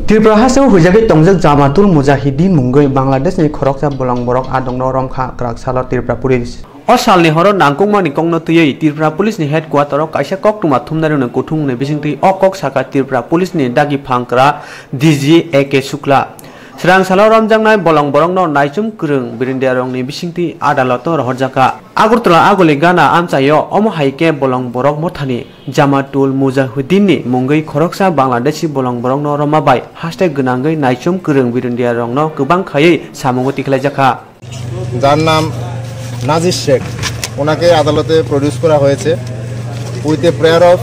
त्रिपुरा हासिङाव हुइजागै तंजक जामातुल मुजाहिदीन मुंगै बांलादेशनि खरकसा बोलंबरक आदंनो रमखा ग्राकसालो Tripura police o salni horo nangkungmani kongno tuyei Tripura पुलिसनि headquarter kaisa Koktwma thumnarune kuthungni bisingti o kok saka Tripura पुलिसनि dagi phangkra DG AK Shukla Swrangchati romjangnai bolongborokno naisum kwrung birindiarongni bisingti adaloto rohorjaka Agartala agoli gana amchayo omo haike bolongborok mothani Jamatul Mujahidinni munggai khoroksa Bangladeshi bolongborokno romabai hashtag gwnangai naisum kwrung birindiarongno gobang khayei samungo tikhlaijaka যার নাম নাজির শেখ ওনাকে আদালতে produce করা হয়েছে with a prayer of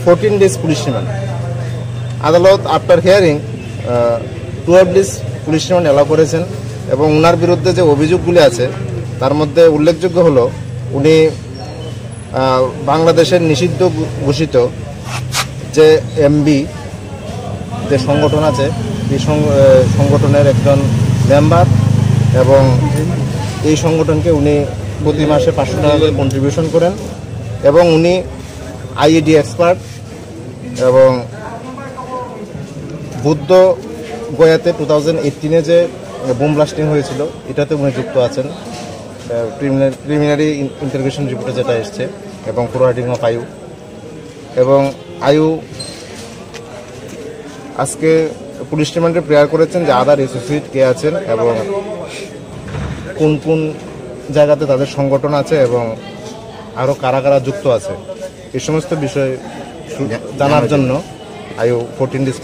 14 days police remand আদালত after hearing 12 days police remand allow করেছেন এবং ওনার বিরুদ্ধে যে অভিযোগগুলি আছে তার মধ্যে উল্লেখযোগ্য হলো উনি বাংলাদেশের নিষিদ্ধ ঘোষিত যে এমবি যে সংগঠন আছে এই সংগঠনের একজন মেম্বার এবং এই সংগঠনকে উনি প্রতি মাসে 500 টাকা করে কন্ট্রিবিউশন করেন এবং উনি আইইডি এক্সপার্ট এবং বুদ্ধ গয়াতে 2018 যে বোম ব্লাস্টিং হয়েছিল এটাতে উনি যুক্ত আছেন প্রিলিমিনারি ইন্টারোগেশন রিপোর্টে যেটা এসেছে এবং ফরওয়ার্ডিং অফ আয়ু এবং আয়ু আজকে পুলিশ রিমান্ডে প্রেয়ার করেছেন যে আদার অ্যাসোসিয়েট কে আছেন এবং কোন কোন জায়গাতে তাদের সংগঠন আছে এবং আরো কারা কারা যুক্ত আছে এই সমস্ত বিষয় জানার জন্য আয়ু 14 ডেজ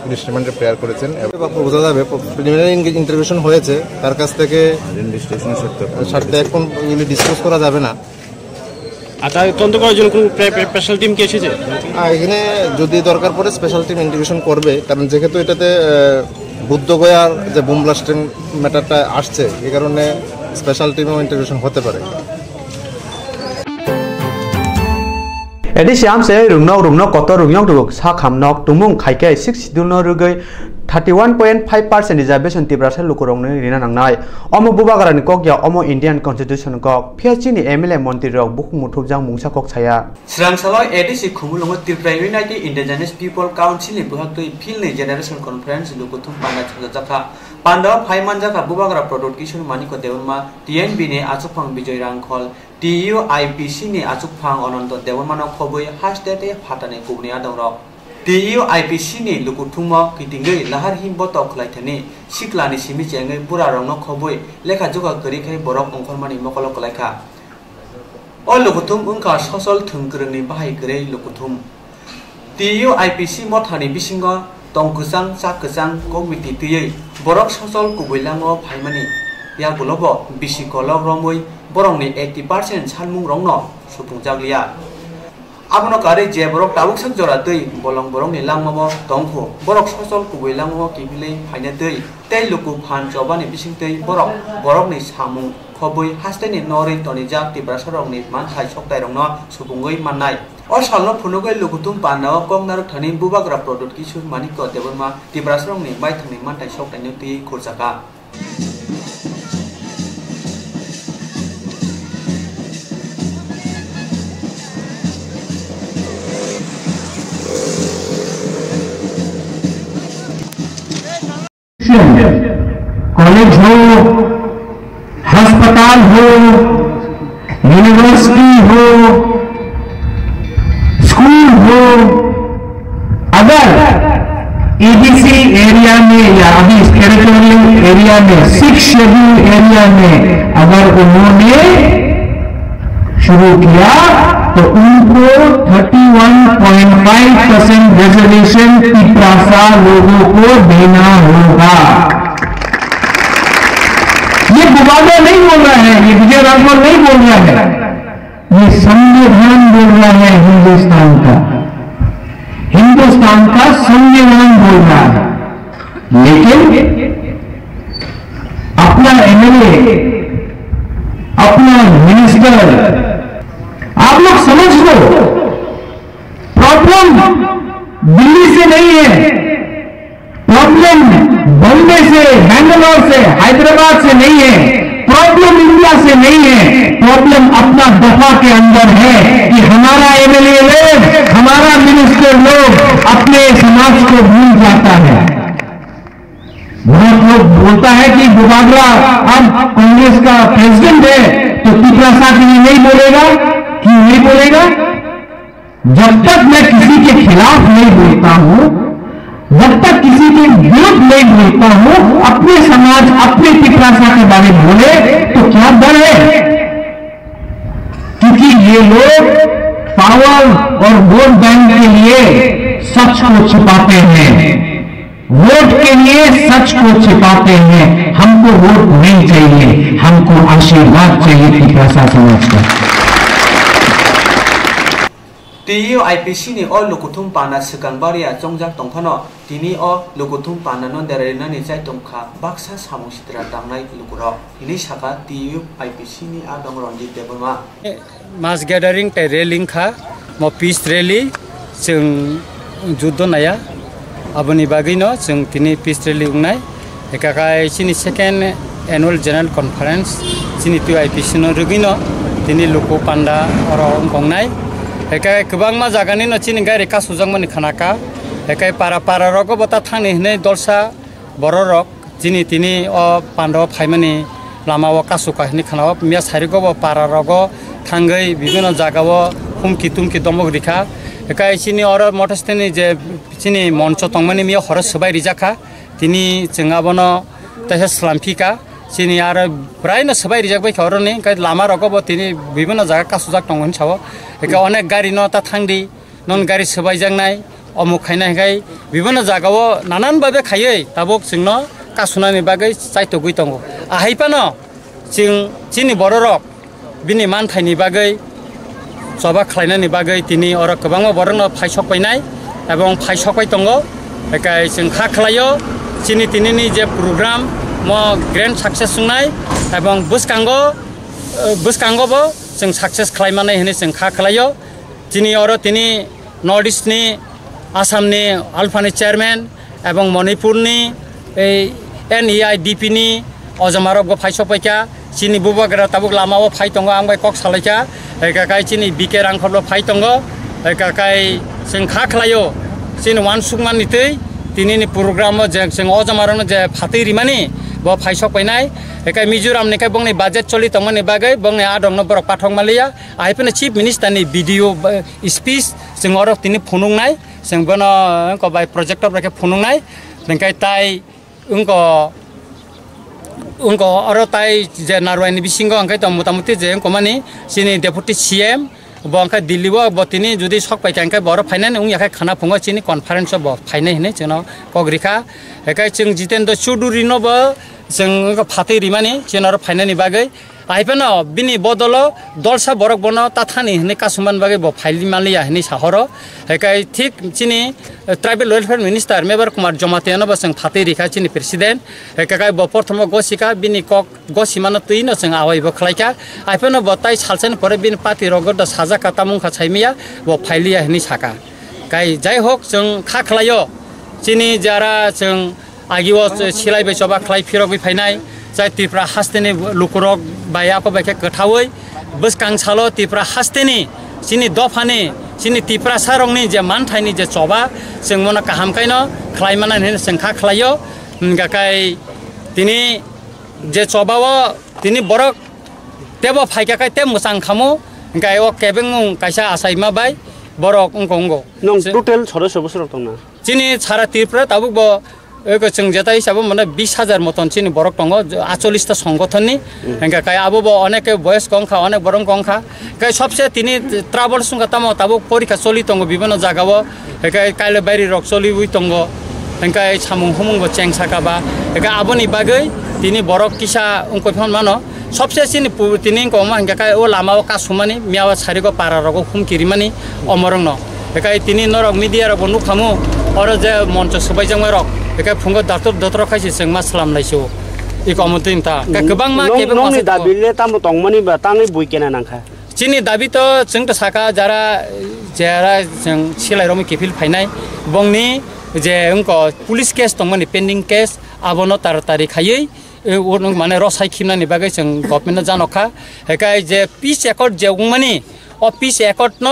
পুলিশ রিমান্ডে প্রেয়ার করেছেন এবং বোঝা যাবে প্রিলিমিনারি ইন্টারভিউশন হয়েছে তার কাছ থেকে ইনভেস্টিগেশনের স্বার্থে এখন এগুলি ডিসকাস করা যাবে না তদন্ত করার জন্য কোনো স্পেশাল টিম কি এসেছে এখানে যদি দরকার পড়ে স্পেশাল টিম ইন্টিগ্রেশন করবে কারণ যেহেতু এটাতে বুদ্ধগয়ার যে বোম ব্লাস্টিং ম্যাটারটা আসছে এই কারণে স্পেশাল টিমও ইন্টিগ্রেশন হতে পারে Edi siamse rungno kotor rungyong duk sa khamnok tumung khaike 6 duno rugai 31.5% reservation tibrasa lukurongni rina nangnai omo bubagarani kokya omo Indian constitution kok phchini MLA mantri rok bukhung muthubjang mungsa kok chaya Swrangchati edisi khumulongo Tripura United Indigenous People Council ni buhaktoi philni generation conference lukuthum pana chhajaka panda phaimanjaka bubagara product kishun maniko deunma TNB ni achupang Bijoy Rangkhol TUIPC ni achupang ononto deunmano khoboi hashtag phatane kubni adongrok TUIPC ni lukuthuma kitingei lahar himbo toklaithani siklani simi chengai pura rongno khoboi lekha joga korikhai borok ongkhormani mokolo kolaikha o lukuthum ungka social thungkrungni bahai grei lukuthum TUIPC mothani bisingo tongkusang sakkusang komiti tuyei borok social kubuilango phaimani ya gulobo bisikolok romoi borongni 80% salmung rongno supungjakliya abono kare je borok tabuk sak jora tei bolong borongni langmamo tongkho borok social kubui langmamo kibile phaina tei tei luku phan jobani bising tei borokni samung khobui hasteni nori toni jak Tripura sarongni manthai soktai rongno supungoi mannai o salno phunugoi lukutum panao kongnar thani bubagra product kisu maniko deborma Tripura sarongni maithangni manthai soktai nuti khurjaka college हो अस्पताल हो university हो school हो अगर ABC area में या अभी territorial area में 6 शेड्यूल एरिया में अगर उन्होंने शुरू किया तो उनको 31.5% रिजर्वेशन त्रिपुरा लोगों को देना होगा ये बुबादा नहीं बोल रहा है ये विजय राघवन नहीं बोल रहा है ये संविधान बोल रहा है हिंदुस्तान का संविधान बोल रहा है लेकिन अपना एमएलए अपना मिनिस्टर आप लोग समझ लो प्रॉब्लम दिल्ली से नहीं है प्रॉब्लम बॉम्बे से बैंगलोर से हैदराबाद से नहीं है प्रॉब्लम इंडिया से नहीं है प्रॉब्लम अपना दफा के अंदर है कि हमारा एमएलए लोग हमारा मिनिस्टर लोग अपने समाज को भूल जाता है बोलता है कि बुबागरा अब कांग्रेस का प्रेसिडेंट है तो तिपरासा के लिए नहीं बोलेगा, क्यों नहीं बोलेगा? जब तक मैं किसी के खिलाफ नहीं बोलता हूं, जब तक किसी के विरुद्ध नहीं बोलता हूं, अपने समाज अपने तिपरासा के बारे में बोले तो क्या डर है? क्योंकि ये लोग पावर और वोट बैंक के लिए सच को छिपाते हैं, वोट के लिए सच को छिपाते हैं। हमको वोट नहीं चाहिए, हमको आशीर्वाद चाहिए तिपरासा समाज का। TU IPC ni o lukuthum pana sekangbaria jongjak tongphano tini o lukuthum pana non derena ni jai tongkha baksa samungsitra tangnai lukuro ini saka TU IPC ni adong rondi debama mass gathering te railing kha mo peace rally जों जुद्ध नाया aboni bagino जों tini peace rally ungnai ekakai chini second annual general conference chini TU IPC no rugino tini luku panda oro ongnai एकाय गोबां जागानि नचिनि गारि कासुजांमनि खानाका एकाय पारा रग बता थांनि हनै दलसा बररक जिनि तिनि अ पाण्डव फाइमानि लामाव कासुका हनै खानाव मिया सारिगो पारा रग थांगै बिभिन्न जागाव हुमकि तुमकि दमक रिखा एकाय सिनि अर मटस्तेनि जे सिनि मंच तंमानि मिया हर सबाय रिजाखा तिनि जोंगाबनो तहे स्लामफिका सिनि आरो प्रायनो सबाय रिजाकबाय खरनि गाय लामा रगब तिनि बिभिन्न जागा कासुजाक तंगन साव एका अनेक गारि न ता थांदि नन गारि सबाय जांनाय अमुक खायनाय गाय बिभिन्न जागाव नानान बाबे खायै ताबक जोंनो कासुनानि बागै साइतो गय तंगो आहायपानो जों जिनि बररक बिनि मानथायनि बागै सभा खालायनायनि बागै तिनि अर गोबां बरनो फायसकबायनाय एबं फायसकबाय तंगो एकाय जों खा खालायो जिनि तिनिनि जे प्रोग्राम म ग्रेन्ड सक्सेस सुंनाय एबं बुसकांगबो जों सक्सेस खालायमानाय होनो जों खा खालायो दिनै अर तिनि नर्थ इस्टनि आसामनि आलफानि चेयारमेन एबं मणिपुरनि NEIDP नि अजमारबो फायसपायका चिनि बुबागरा ताबुक लामाव फायतंगो आंबाय कक सालायका एकाकाय चिनि बिके रांखबो फायतंगो एकाकाय जों खा खालायो चिनि वान सुकमानितै तिनिनि प्रोग्राम जों अजमारनो जे फातै रिमानि bo phaisok painai ekai Mizoram ni kai bongni budget choli tongmani bagai bongni adong no borok pathok malia aipena chief minister ni video speech जों orok tini phunungnai जों bono ko bai projector rake phunungnai nengkai tai ungko oro tai je narwani bisingo angkai to motamuti je komani sini deputy CM bongkai Delhi bo botini judi sok pai kangkai boro finance ung yakai khana phungo chini conference bo finance hine jono kogrika ekai जों Jitendra Choudhury no bo जों फातै रिमानि Jenner फाइनानि बागै आइपनो बिनि बदलो दलसा बरक बनो ताथानि हने कासुमान बागै ब फाइलि मालिया हने साहर एकाय ठीक चिनि tribal welfare minister Mevar Kumar जमातेनो बसं फातै रिखा चिनि प्रेसिडेन्ट एकाय ब प्रथम गसिका बिनि कक गसिमानो तुइनो जों आवाइबो खलायका आइपनो बताइ सालसेन परे बिनि पार्टी रगद साजा काता मुखा छाइमिया ब फाइलिया हने साका गाय जाय होक जों खा खलायो चिनि जारा जों आगिव सिलायबाय सभा खालाय फिरगै फायनाय जाय तिफ्रा हास्तेनि लुकुरक बायाको बायखे गथावै बसकांसालो तिफ्रा हास्तेनि सिनि दफानि सिनि तिफ्रा सारंनि जे मानथायनि जे सभा जों मना काहामखायनो खालायमाना जों खा खालायो गाकाय तिनि जे सभाव तिनि बरक तेबो फायकाकाय ते मोजां खामो गायो केबेंगु कायसा आसायमा बाय बरक अंगो नों टोटल सदस्य बसरक दंना सिनि सारा तिफ्रा ताबुक बो जों जेता हिसाबै माने 20,000 मतन चिनि बरक दङ 48टा संगठननि गाय आबो अनेक बयस कंखा अनेक बरं कंखा गाय सबसे तिनि ट्राभल सुंगा तामो ताबो परीक्षा चलि दङ विभिन्न जागाव गाय काले बारि रक चलि उइ दङ गाय सामुं हुमुंबो चेंसाकाबा गाय आबोनि बागै तिनि बरक किसा अंकफन मानो सबसे चिनि तिनि कमा गाय ओ लामाव कासुमानि मियावा सारिगो पारा रगो हुमकिरिमानि अमरंग गाय तिनि नरक मिडिया रगो नुखामु अर जे मंच सबायजों रक एका फुंगो डक्टर खायसे जों मा खालामनायसो इकमतिन ता गोबां मा केबे नंनि दाबिले ताम तंमनि बा तांनि बुइकेना नांखा चिनि दाबि त जों त साका जारा जों सिलायरमि केफिल फायनाय बंनि जे अंको पुलिस केस तंमनि पेन्डिं केस आबनो तारतारि खायै माने रसाय खिमनानि बागै जों गभर्नमेन्ट जानखा एकाय जे पीस एकर्ड जे उंमानि अ पीस एकर्ड न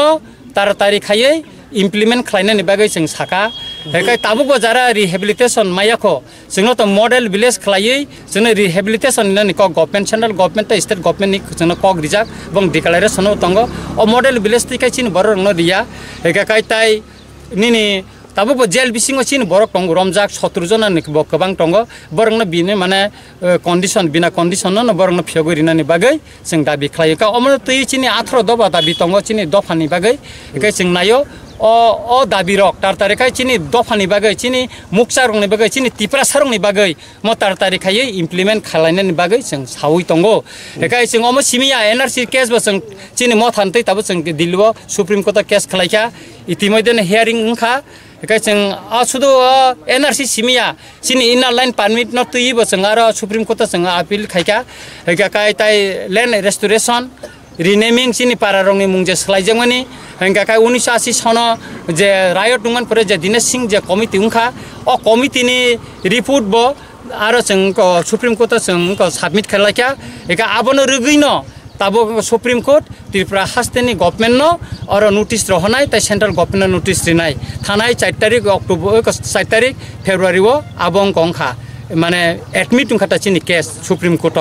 तारतारि खायै इमप्लिमेन्ट खालायनानि बागै जों साका हेकाय ताबुक जरा रिहेबिलिटेशन मायाखो जोंनो तो मॉडल विलेज खलायै जोंनो रिहेबिलिटेशन नि को गवर्नमेंट सेंट्रल गवर्नमेंट तो स्टेट गवर्नमेंट नि जोंनो कक रिजाक बं डिक्लेरेशन तंगो ओ मॉडल विलेज तिकाय चिन बर रंगनो रिया हेकाय ताय निनि ताबुक जेल बिसिंगो चिन बर टंग रमजाक 17 जना नि गोबां टंग बरंनो बिनो माने कंडीशन बिना कंडीशन न बरंनो फियगरिनानि बागै जों दाबि खलायो का अमर तै चिनि 18 दबा दाबि टंग चिनि दफानि बागै हेकाय जों नायो ओ दाबी रक तार तारिखाय चिनी दफानि बागै चिनी मुक्सा रंनि बागै चिनी तिप्रा सारंनि बागै म तार तारिखायै इमप्लिमेंट खालायनायनि बागै जों सावै दंगो हेकाय जों अम सिमिया एनआरसी केस बो जों चिनी म थानतै ताबो जों दिल्लीआव सुप्रीम कोर्ट केस खालायखा इतिमयदे हियरिं उखा हेकाय जों सुदु एनआरसी सिमिया चिनी इनर लाइन परमिट न तैबो जों आरो सुप्रीम कोर्ट जों आपिल खायखा हेकाय ताय लैंड रेस्टोरेशन रिनेमिंग चिनी पारा रंनि मुंजे सलायजोंमोनि हेंगाखाय 1980 सनो जे रायट दुंगन परे जे दिनेश सिंह जे कमिटि उखा ओ कमिटिनि रिपोर्ट बो आरो जों सुप्रीम कोर्ट जों सबमिट खालायखा एका आबनो रगैनो ताबो सुप्रीम कोर्ट त्रिपुरा हास्टेनि गवर्नमेंट नो और नोटिस रहनाय ताय सेंट्रल गवर्नमेंट नोटिस दिनाय थानाय 4 तारिख अक्टोबर 4 तारिख फेब्रुवारी वो आबं कंखा माने एडमिट उखा चिनि केस सुप्रीम कोर्ट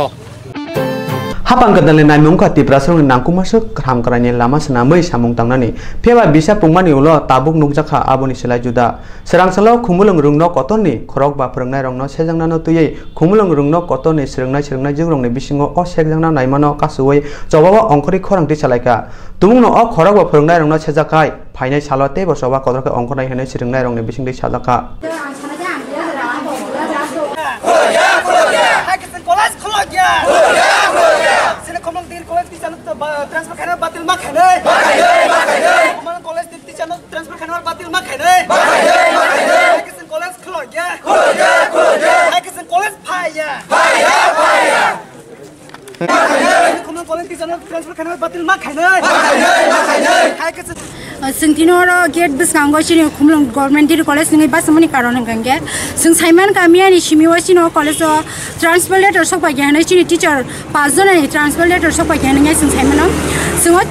हापां गदले नायमुंखा तिप्रा सरंनि नांकुमासो खामग्रानि लामा सनामै सामुं तांनानि फेबा बिसा पुंमानि उलो ताबुक नुकजाखा आबोनि सेलाय जुदा सोरांसालाव खुमुलुं रुंनो कतननि खरक बा फोरोंनाय रंनो सेजांनानो तुयै खुमुलुं रुंनो कतननि सोलोंनाय जोंरंनि बिसिङाव अ सेजांना नायमानो कासुवै जवाबा अंकरि खरांथि सालायका तुमुंनो अ खरक बा फोरोंनाय रंनो सेजाखाय फाइनाय सालते बसवा कदरके अंकनाय होने सोलोंनाय रंनि बिसिंदै साजाखा ट्रांसफर खाना बातिल मा खाने कमन कॉलेज दिप्ति चैनल ट्रांसफर खाना बातिल मा खाने किसन कॉलेज खुल गया किसन कॉलेज फाया कमन कॉलेज चैनल ट्रांसफर खाना बातिल मा खाने Sengtinoro gate beskango chini khumlong government college ngai basamani karon hangge seng saiman kamia ni shimiwa chino college transfer letter sokpa gyanai chini teacher 5 jona ni transfer letter sokpa gyanai seng saimano sengo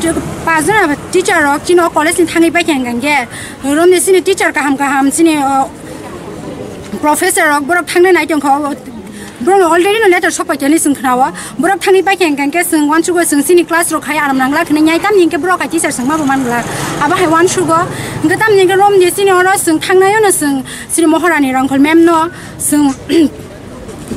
5 jona teacher rok chino college ni thangai ba hangge rom ni chini teacher kaham chini professor rok borok thangnai nai tong kho Bro already no letter sokpa jani seng khnawa borok thangi ba hangge seng wan chugo seng sini class rok khai aram nangla khne nyai tam ningke borok ka teacher seng ma manla aba hai wan chugo ngatam ningke rom ni sini oro seng thangnayo no seng sini moharani rangkhol mem no seng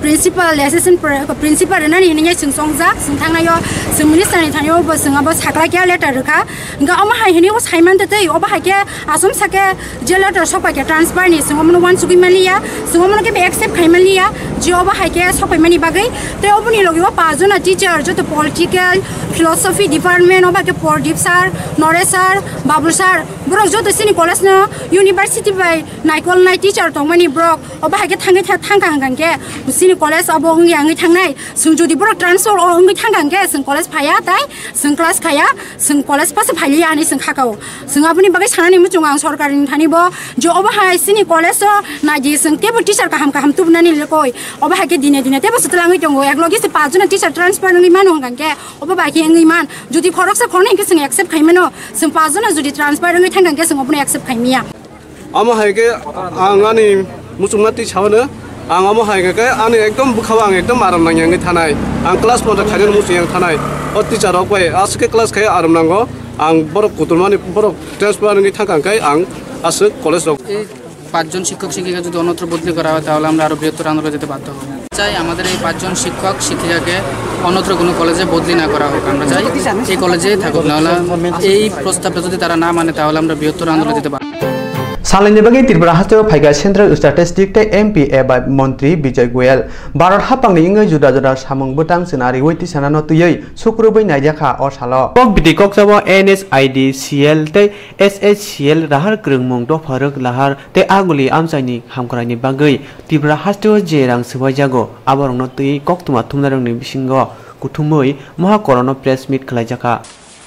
principal assistant principal nani ni seng songja seng thangnayo seng minister ni thanyo bo seng aba sakla kya letter rokha nga ama hai hini o saiman te tei oba hai ke asum sake je letter sokpa ke transfer ni seng omno wan chugi maliya seng omno ke accept khai maliya je oba hai ke sokpai mani bagai te obuni logi o 5 jona teacher jo to political philosophy department oba ke pordip sir nore sir babul sir borok jo to sini college no university by naikol nai teacher tongmani borok oba hai ke thangai thangka hangkan ke sini college abo ngi angi thangnai sung jodi borok transfer o ngi thangkan ke sung college phaya tai sung class khaya sung college pas phali ani sung khakau sung apuni bagai sanani muchung ang sarkari ni thani bo jo oba hai sini college na ji sung tebo teacher kaham tubnani lekoi oba hai ke dine tebo sutlangi tongo eklogi se 5 jona teacher transfer ngi manu hangkan ke oba ba ke ngi man jodi khorok sa khornai ke sung accept khaimano sung 5 jona jodi transfer ngi thangkan ke sung apuni accept khaimia ama hai ke angani muchungati chawna ang amo hai ke ani ekdom bukhawang ekdom aram nang yang thanai ang class mota khajin musu yang thanai o teacher rok bai aske class khai aram nango ang borok kuturmani borok transfer ngi thangkan kai ang asuk college rok এই 5 জন শিক্ষক শিক্ষিকা যদি অন্যত্র বদলি করা হয় তাহলে আমরা আরো বৃহত্তর আন্দোলনে যেতে বাধ্য হব চাই আমাদের এই 5 জন শিক্ষক শিক্ষিকাকে অন্যত্র কোনো কলেজে বদলি না করা হোক আমরা চাই এই কলেজে থাকুক না হলে এই প্রস্তাবটা যদি তারা না মানে তাহলে আমরা বৃহত্তর আন্দোলনে যেতে বাধ্য सालनि बगे त्रिपुरा हास्टेल फाइगा सेंट्रल स्टैटिस्टिक ते एमपी एबा मंत्री विजय गोयल भारत हापांनि इंगै जुदा जुदा सामुं बुटां सिनारि वैति सानानो तुयै सुक्रुबै नायजाखा अ सालो कक बिदि कक जाबो एनएसआईडी सीएल ते एसएचसीएल राहार ग्रोंमुं द फारक लाहार ते आगुलि आमसाइनि हामखरानि बागै त्रिपुरा हास्टेल जे रां सबाय जागो आबरंनो तुयै कक्तमा थुमनारंनि बिसिंगो कुथुमै महा कोरोना प्रेस मीट खलायजाखा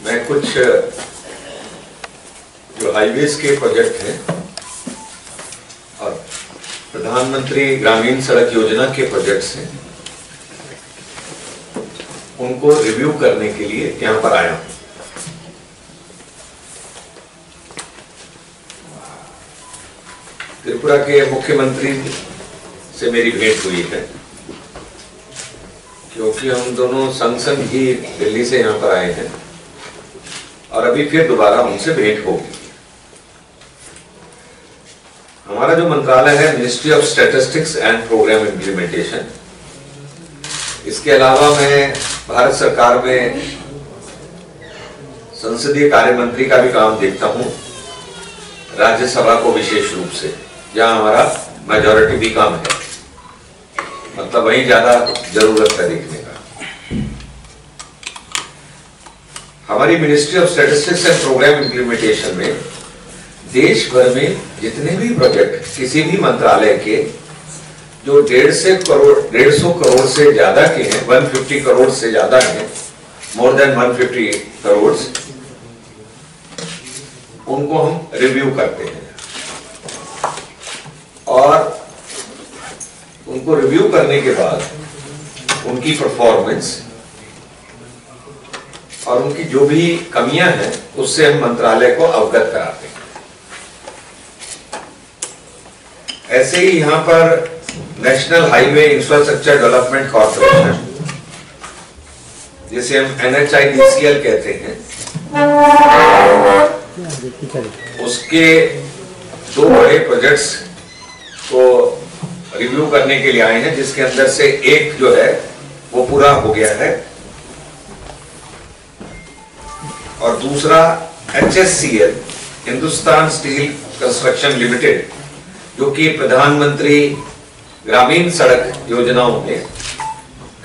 मैं कुछ जो हाईवेज के प्रोजेक्ट हैं और प्रधानमंत्री ग्रामीण सड़क योजना के प्रोजेक्ट्स हैं उनको रिव्यू करने के लिए यहाँ पर आया हूं। त्रिपुरा के मुख्यमंत्री से मेरी भेंट हुई है, क्योंकि हम दोनों संग संग ही दिल्ली से यहाँ पर आए हैं और अभी फिर दोबारा उनसे भेंट होगी। हमारा जो मंत्रालय है ministry of statistics and programme implementation, इसके अलावा मैं भारत सरकार में संसदीय कार्य मंत्री का भी काम देखता हूं, राज्यसभा को विशेष रूप से, जहां हमारा मेजॉरिटी भी कम है, मतलब वहीं ज्यादा जरूरत है देखने का। हमारी ministry of statistics and programme implementation में देश भर में जितने भी प्रोजेक्ट किसी भी मंत्रालय के जो 150 करोड़ से ज्यादा के हैं, 150 करोड़ से ज्यादा हैं, मोर देन 150 करोड़, उनको हम रिव्यू करते हैं और उनको रिव्यू करने के बाद उनकी परफॉर्मेंस और उनकी जो भी कमियां हैं उससे हम मंत्रालय को अवगत कराते हैं। ऐसे ही यहां पर national highway infrastructure development corporation, जिसे हम NHIDCL कहते हैं, उसके 2 बड़े प्रोजेक्ट्स को रिव्यू करने के लिए आए हैं, जिसके अंदर से एक जो है वो पूरा हो गया है और दूसरा HSCL, Hindustan steel construction limited, जो कि प्रधानमंत्री ग्रामीण सड़क योजनाओं में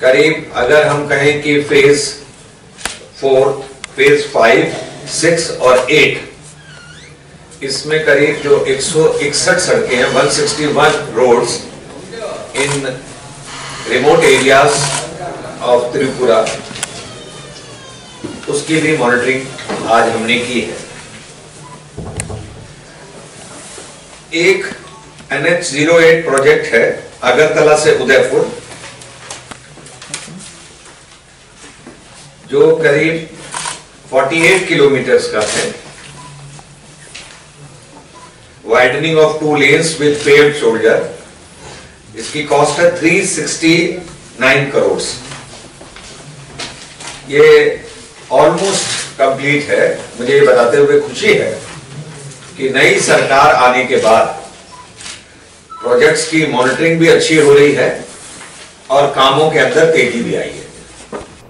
करीब, अगर हम कहें कि फेज 4, फेज 5, 6 और 8, इसमें करीब जो 161 सड़कें हैं, 161 roads in remote areas of Tripura, उसकी भी मॉनिटरिंग आज हमने की है। एक NH08 प्रोजेक्ट है अगरतला से उदयपुर, जो करीब 48 किलोमीटर्स का है, widening of 2 lanes with paved shoulder. इसकी कॉस्ट है 369 करोड़। ये ऑलमोस्ट कंप्लीट है। मुझे ये बताते हुए खुशी है कि नई सरकार आने के बाद प्रोजेक्ट्स की मॉनिटरिंग भी अच्छी हो रही है और कामों के अंदर तेजी भी आई है।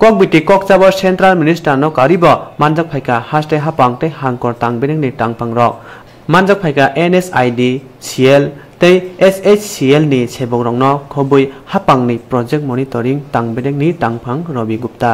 Kokbiti Koktwma Central Minister no karibo manjak phaika haste hapang te hangkor tangbering ni tangpang rok manjak phaika NSIDCL te SHCL ni sebong rong no khobui hapang ni project monitoring tangbering ni tangpang Robi Gupta।